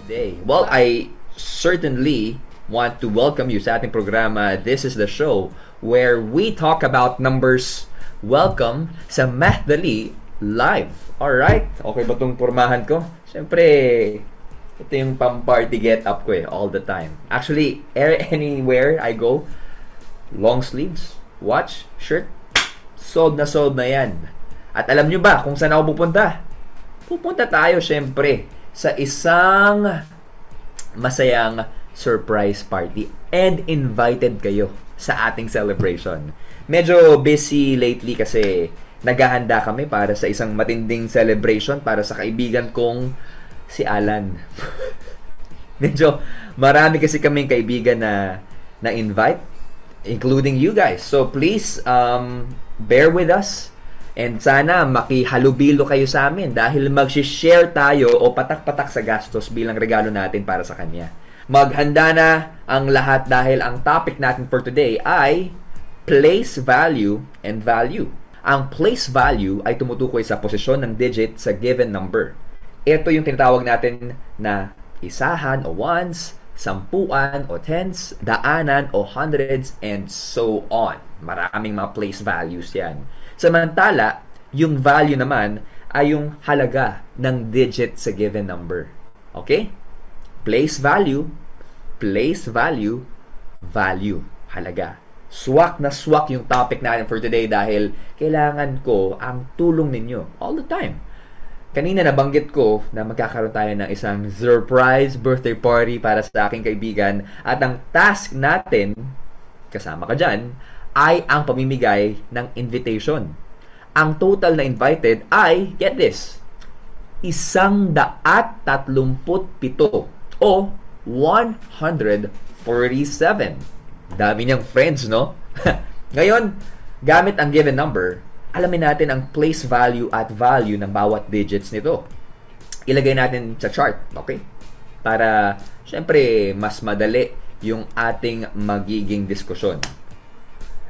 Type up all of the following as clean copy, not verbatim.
today? Well, I certainly want to welcome you sa ating programa. This is the show where we talk about numbers. Welcome sa Math Dali Live. Alright? Okay ba itong pormahan ko? Siyempre, ito yung pang-party get-up ko all the time. Actually, anywhere I go, long sleeves, watch, shirt, sold na yan. At alam nyo ba kung saan ako pupunta? Pupunta tayo, siyempre, sa isang masayang surprise party and invited kayo sa ating celebration. Medyo busy lately kasi naghahanda kami para sa isang matinding celebration para sa kaibigan kong si Alan. Medyo marami kasi kaming kaibigan na invite, including you guys. So please bear with us. And sana makihalubilo kayo sa amin dahil mag-share tayo o patak-patak sa gastos bilang regalo natin para sa kanya. Maghanda na ang lahat dahil ang topic natin for today ay place value and value. Ang place value ay tumutukoy sa posisyon ng digit sa given number. Ito yung tinatawag natin na isahan o ones, sampuan o tens, daanan o hundreds, and so on. Maraming mga place values yan. Samantala, yung value naman ay yung halaga ng digit sa given number. Okay? Place value, value, halaga. Swak na swak yung topic natin for today dahil kailangan ko ang tulong ninyo all the time. Kanina nabanggit ko na magkakaroon tayo ng isang surprise birthday party para sa aking kaibigan at ang task natin, kasama ka dyan, ay ang pamimigay ng invitation. Ang total na invited ay, get this, 137 o 147. Dami niyang friends, no? Ngayon, gamit ang given number, alamin natin ang place value at value ng bawat digits nito. Ilagay natin sa chart, okay? Para, syempre, mas madali yung ating magiging diskusyon.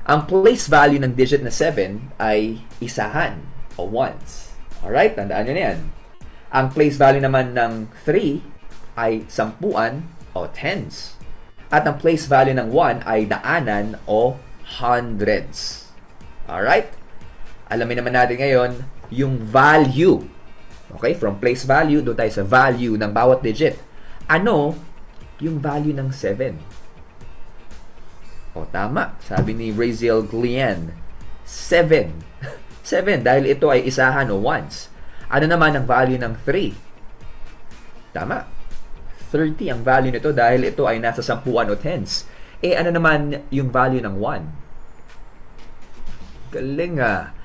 Ang place value ng digit na 7 ay isahan o ones. Alright, tandaan nyo na yan. Ang place value naman ng 3 ay sampuan o tens. At ang place value ng 1 ay daanan o hundreds. Alright? Alamin naman natin ngayon yung value. Okay? From place value, doon tayo sa value ng bawat digit. Ano yung value ng 7? O, tama. Sabi ni Raziel Glian, 7. 7 dahil ito ay isahan o ones. Ano naman ang value ng 3? Tama. 30 ang value nito dahil ito ay nasa sampuan o tens. Eh, ano naman yung value ng 1? Galing ah.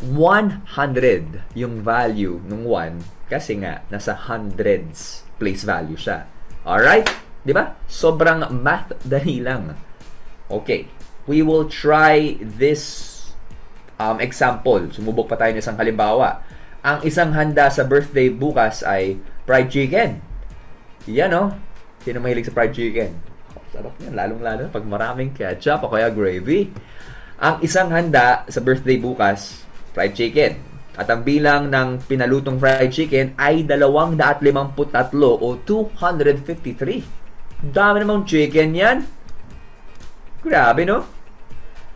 100 yung value ng 1 kasi nga nasa hundreds place value siya. Alright? Diba? Sobrang math dali lang. Okay. We will try this example. Sumubok pa tayo ng isang halimbawa. Ang isang handa sa birthday bukas ay fried chicken. Yan o. Sino mahilig sa fried chicken? Sarap yan. Lalong-lalo pag maraming ketchup o kaya gravy. Ang isang handa sa birthday bukas, fried chicken. At ang bilang ng pinalutong fried chicken ay 253 o 253. Dami namang chicken yan. Grabe, no?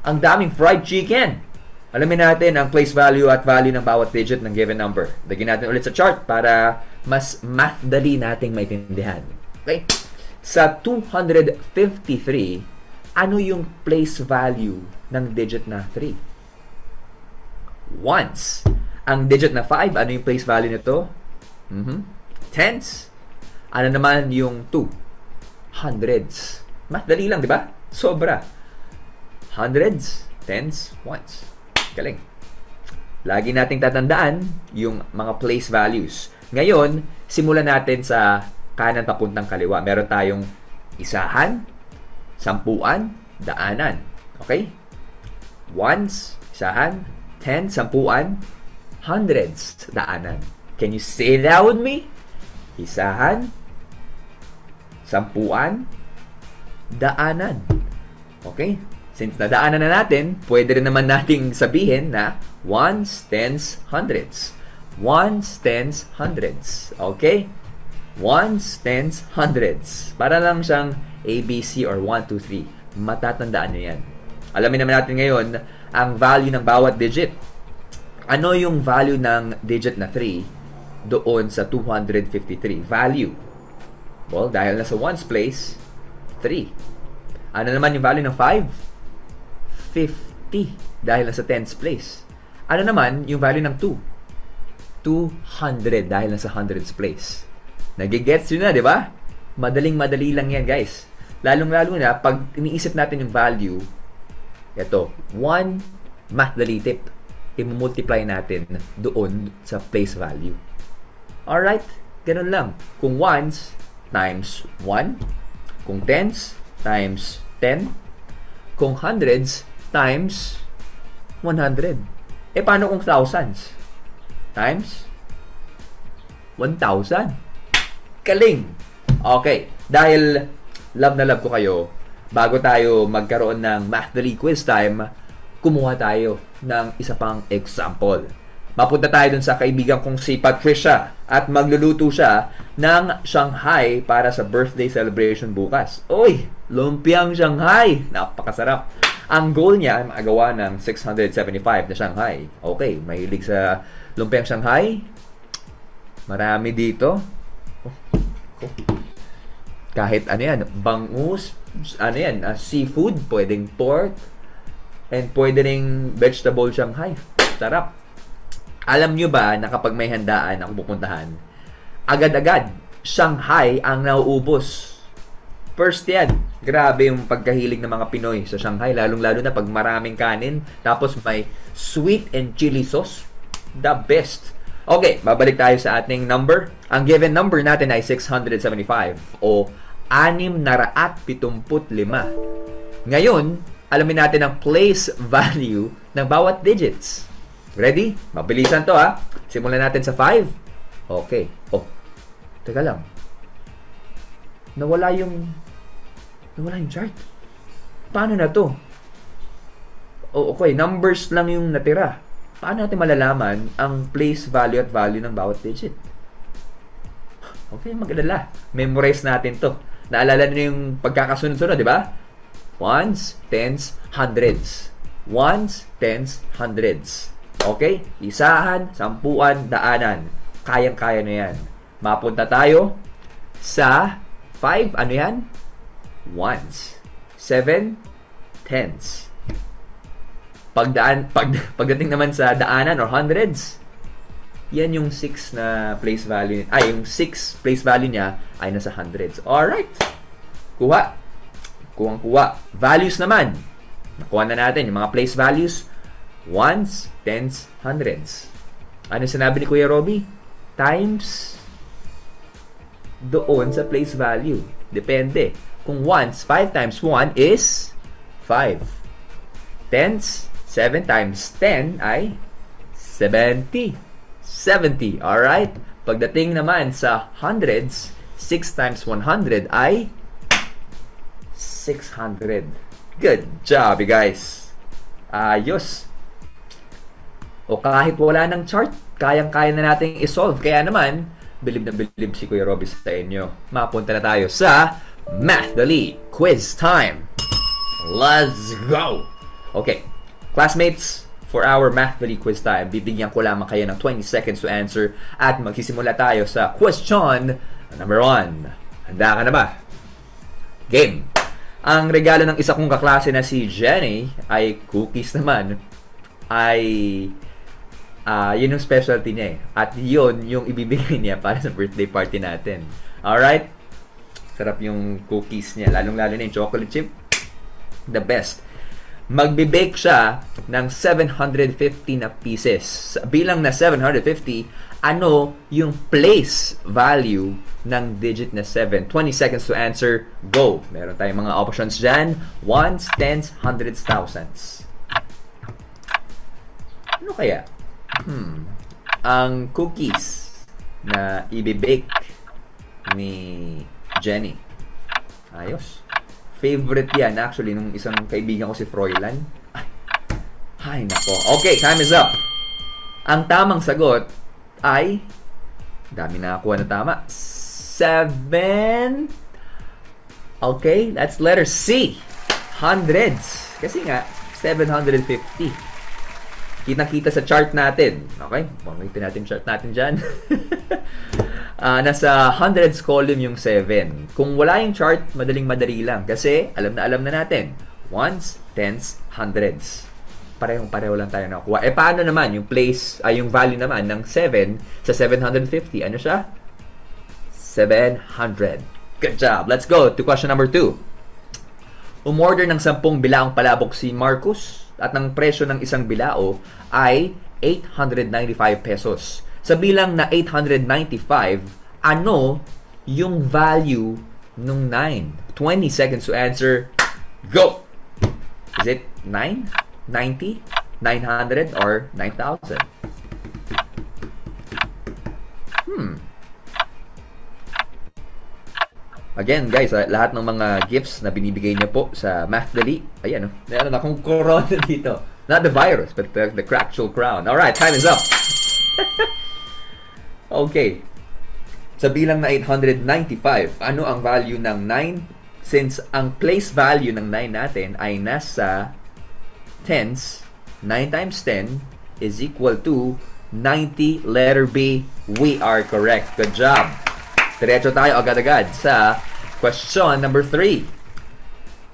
Ang daming fried chicken. Alamin natin ang place value at value ng bawat digit ng given number. Lagyan natin ulit sa chart para mas math dali nating maintindihan. Okay? Sa 253, ano yung place value ng digit na 3? Ones. Ang digit na 5, ano yung place value nito? Tens. Ano naman yung 2? Hundreds. Math dali lang, di ba? Sobra. Hundreds, tens, ones. Galing. Lagi nating tatandaan yung mga place values. Ngayon, simulan natin sa kanan papuntang kaliwa. Meron tayong isahan, sampuan, daanan. Okay? Ones, isahan, tens, sampuan, hundreds, daanan. Can you say that with me? Isahan, sampuan, daanan. Okay? Since nadaanan na natin, pwede rin naman nating sabihin na ones, tens, hundreds. Ones, tens, hundreds. Okay? Ones, tens, hundreds. Para lang siyang ABC or 1, 2, 3. Matatandaan nyo yan. Alamin naman natin ngayon ang value ng bawat digit. Ano yung value ng digit na 3 doon sa 253? Value. Well, dahil nasa ones place, 3. Ano naman yung value ng 5? 50. Dahil nasa tens place. Ano naman yung value ng 2? 200 dahil nasa hundreds place. Nagigets yun na, di ba? Madaling-madali lang yan, guys. Lalong-lalo na, pag iniisip natin yung value, ito, 1 math-dali tip. I-multiply natin doon sa place value. Alright? Ganun lang. Kung ones, times 1. Kung tens, times 10. Kung hundreds, times 100. Paano kung thousands? Times 1,000. Kaling! Okay. Dahil love na love ko kayo, bago tayo magkaroon ng Math-Dali Quiz Time, kumuha tayo ng isa pang example. Mapunta tayo dun sa kaibigan kong si Patricia at magluluto siya ng Shanghai para sa birthday celebration bukas. Uy! Lumpiang Shanghai! Napakasarap! Ang goal niya ay magawa ng 675 na Shanghai. Okay, mahilig sa lumpiang Shanghai. Marami dito. Kahit ano yan, bangus, ano yan, seafood, pwedeng pork, and pwede ring vegetable Shanghai. Sarap. Alam nyo ba na kapag may handaan ako pupuntahan, agad-agad, Shanghai ang nauubos. First yan. Grabe yung pagkahilig ng mga Pinoy sa Shanghai, lalong-lalo na pag maraming kanin, tapos may sweet and chili sauce. The best. Okay, babalik tayo sa ating number. Ang given number natin ay 675 o 675. Ngayon, alamin natin ang place value ng bawat digits. Ready? Mabilisan to ha. Simulan natin sa 5. Okay. Oh, teka lang. Nawala yung chart. Paano na to? Oh, okay, numbers lang yung natira. Paano natin malalaman ang place value at value ng bawat digit? Okay, mag-alala. Memorize natin to. Naalala niyo yung pagkakasunod-sunod, di ba? Ones, tens, hundreds. Ones, tens, hundreds. Okay? Isahan, sampuan, daanan. Kayang-kaya na yan. Mapunta tayo sa 5. Ano yan? Ones. 7, tens. Pagdating naman sa daanan or hundreds, yan yung 6 na place value. Yung 6 place value niya ay nasa hundreds. Alright. Kuha. Kuha. Values naman. Nakuha na natin yung mga place values. Ones, tens, hundreds. Ano sinabi ni Kuya Robby? Times doon sa place value. Depende. Kung ones, 5 times 1 is 5. Tens, 7 times 10 ay 70. 70. Alright? Pagdating naman sa hundreds, 6 times 100 ay 600. Good job, you guys. Ayos. O kahit wala ng chart, kayang-kaya na nating isolve. Kaya naman, bilib na bilib si Kuya Robby sa inyo. Mapunta na tayo sa Math-Dali Quiz Time. Let's go! Okay. Classmates, for our Math-Dali Quiz Time, bibigyan ko lamang kayo ng 20 seconds to answer at magsisimula tayo sa question number 1. Handa ka na ba? Game! Ang regalo ng isa kong kaklase na si Jenny ay cookies naman. Yun yung specialty niya eh. At yun yung ibibigay niya para sa birthday party natin. Alright? Sarap yung cookies niya. Lalong-lalo na yung chocolate chip. The best. Magbe-bake siya ng 750 na pieces. Bilang na 750, ano yung place value ng digit na 7? 20 seconds to answer. Go! Meron tayong mga options dyan. Ones, tens, hundreds, thousands. Ano kaya? Ang cookies na i-bake ni Jenny. Ayos. Favorite yan actually nung isang kaibigan ko si Froilan. Ay nako. Okay, time is up. Ang tamang sagot ay dami na nakuha na tama. 7. Okay, that's letter C. Hundreds. Kasi nga, 750. Kita-kita sa chart natin. Okay? Makikita natin chart natin dyan. Nasa hundreds column yung 7. Kung wala yung chart, madaling-madali lang. Kasi, alam na natin. Ones, tens, hundreds. Parehong-pareho lang tayo nakuha. Paano naman yung place, yung value naman ng 7 sa 750? Ano siya? 700. Good job. Let's go to question number 2. Umorder ng 10 bilaong palabok si Marcus at ng presyo ng isang bilao ay 895 pesos. Sa bilang na 895, ano yung value nung 9? 20 seconds to answer. Go! Is it 9? 90? 900? Or 9,000? Again, guys, lahat ng mga gifts na binibigay niyo po sa Mathly, ayan, meron akong corona dito. Not the virus, but the actual crown. Alright, time is up. Okay. Sa bilang na 895, ano ang value ng 9? Since ang place value ng 9 natin ay nasa tens, 9 times 10 is equal to 90. Letter B, we are correct. Good job. Diretso tayo agad-agad sa question number 3.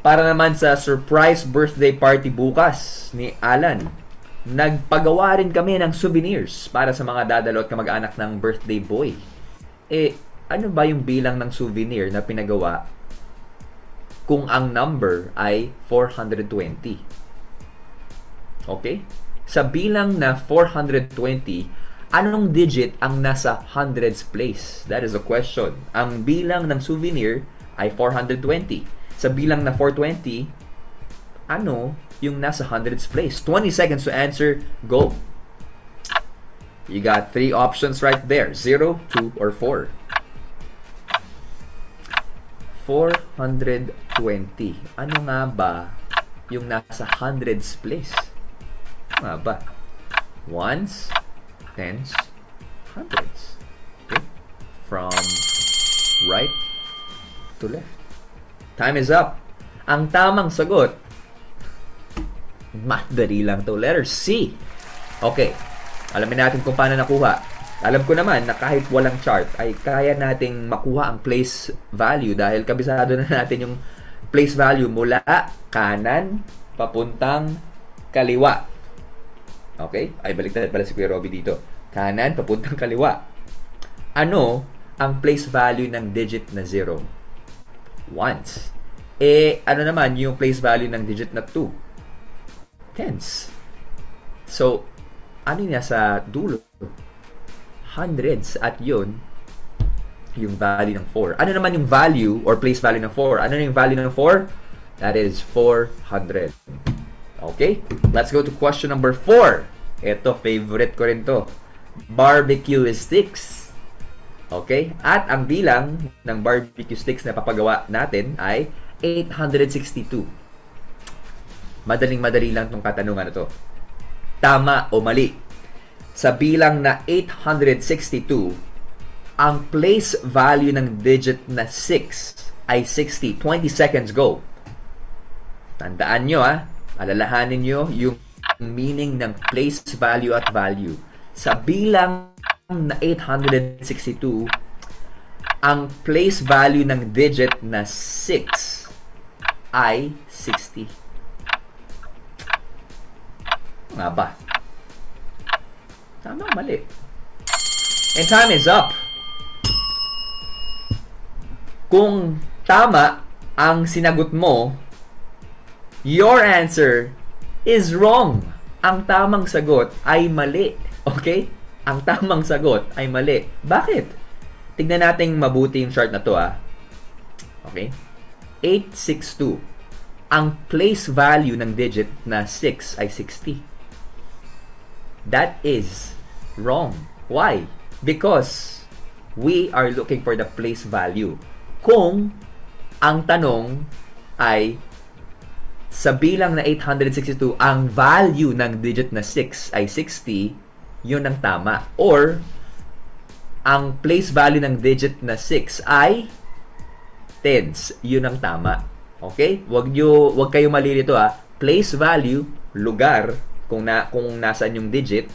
Para naman sa surprise birthday party bukas ni Alan, nagpagawa rin kami ng souvenirs para sa mga dadalo at kamag-anak ng birthday boy. Ano ba yung bilang ng souvenir na pinagawa kung ang number ay 420? Okay? Sa bilang na 420, anong digit ang nasa hundreds place? That is a question. Ang bilang ng souvenir ay 420. Sa bilang na 420, ano yung nasa hundreds place? 20 seconds to answer. Go. You got 3 options right there. 0, 2, or 4. 420. Ano nga ba yung nasa hundreds place? Ano nga ba? Ones, tens, hundreds. Okay? From right to left. Time is up. Ang tamang sagot, madali lang to. Letter C. Okay. Alamin natin kung paano nakuha. Alam ko naman na kahit walang chart ay kaya nating makuha ang place value dahil kabisado na natin yung place value mula kanan papuntang kaliwa. Okay? Ay, baliktad pala si Kuya Robby dito. Kanan, papuntang kaliwa. Ano ang place value ng digit na 0? Ones. Ano naman yung place value ng digit na 2? Tens. So, ano yung nasa dulo? Hundreds. At yun, yung value ng 4. Ano naman yung value or place value ng 4? Ano yung value ng 4? That is 400. Okay? Let's go to question number 4. Ito, favorite ko rin to. Barbecue sticks. Okay? At ang bilang ng barbecue sticks na papagawa natin ay 862. Madaling-madali lang tong katanungan na to. Tama o mali? Sa bilang na 862, ang place value ng digit na 6 ay 60. 20 seconds, go. Tandaan nyo, alalahanin nyo yung meaning ng place value at value. Sa bilang na 862, ang place value ng digit na 6 ay 60. Nga ba? Tama o mali? And time is up. Kung tama ang sinagot mo, your answer is wrong. Ang tamang sagot ay mali. Okay? Ang tamang sagot ay mali. Bakit? Tignan natin mabuti yung chart na to, Okay? 862. Ang place value ng digit na 6 ay 60. That is wrong. Why? Because we are looking for the place value. Kung ang tanong ay sa bilang na 862, ang value ng digit na 6 ay 60, yun ang tama. Or, ang place value ng digit na 6 ay tens. Yun ang tama. Okay? Wag kayo malilito ha. Place value, lugar, kung nasaan yung digit,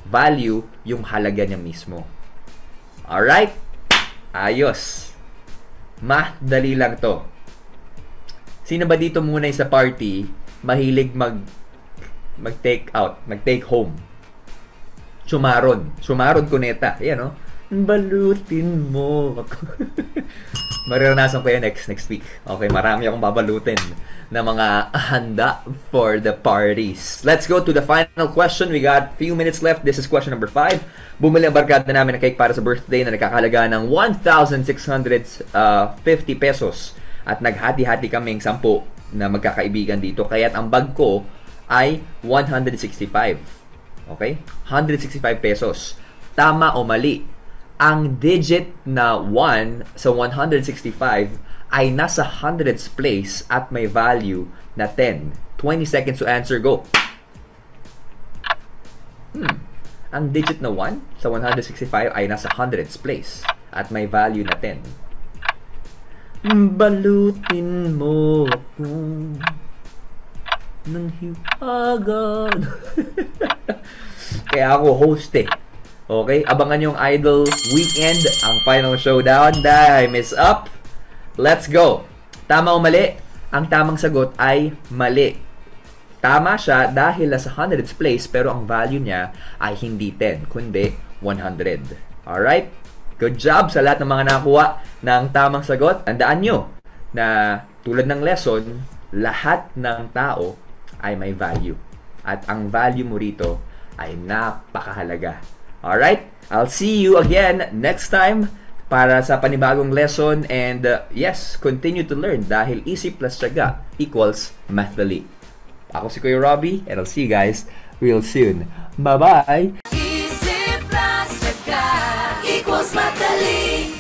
value, yung halaga niya mismo. Alright? Ayos. Dali lang to. Sino ba dito muna sa party mahilig mag-take out, mag-take home? Sumaron kuneta. Ayan, no? Balutin mo ako. Mararanasan ko yan next week. Okay, marami akong babalutin na mga handa for the parties. Let's go to the final question. We got few minutes left. This is question number 5. Bumili ang barkada namin ng cake para sa birthday na nakakahalaga ng 1,650 pesos. At naghati-hati kaming 10 na magkakaibigan dito. Kaya't ang bag ko ay 165. Okay? 165 pesos. Tama o mali? Ang digit na 1 sa 165 ay nasa hundreds place at may value na 10. 20 seconds to answer. Go. Ang digit na 1 sa 165 ay nasa hundreds place at may value na 10. Balutin mo ako ng hiwagan. Kaya ako host eh. Okay? Abangan yung Idol Weekend, ang final showdown. Time is up. Let's go. Tama o mali? Ang tamang sagot ay mali. Tama siya dahil nasa hundreds place pero ang value niya ay hindi 10, kundi 100. Alright? Good job sa lahat ng mga nakakuha ng tamang sagot. Tandaan nyo na tulad ng lesson, lahat ng tao ay may value. At ang value mo rito ay napakahalaga. Alright? I'll see you again next time para sa panibagong lesson. And yes, continue to learn dahil easy plus tiyaga equals mathly. Ako si Kuya Robbie and I'll see you guys real soon. Bye-bye! Easy plus tiyaga equals mathly.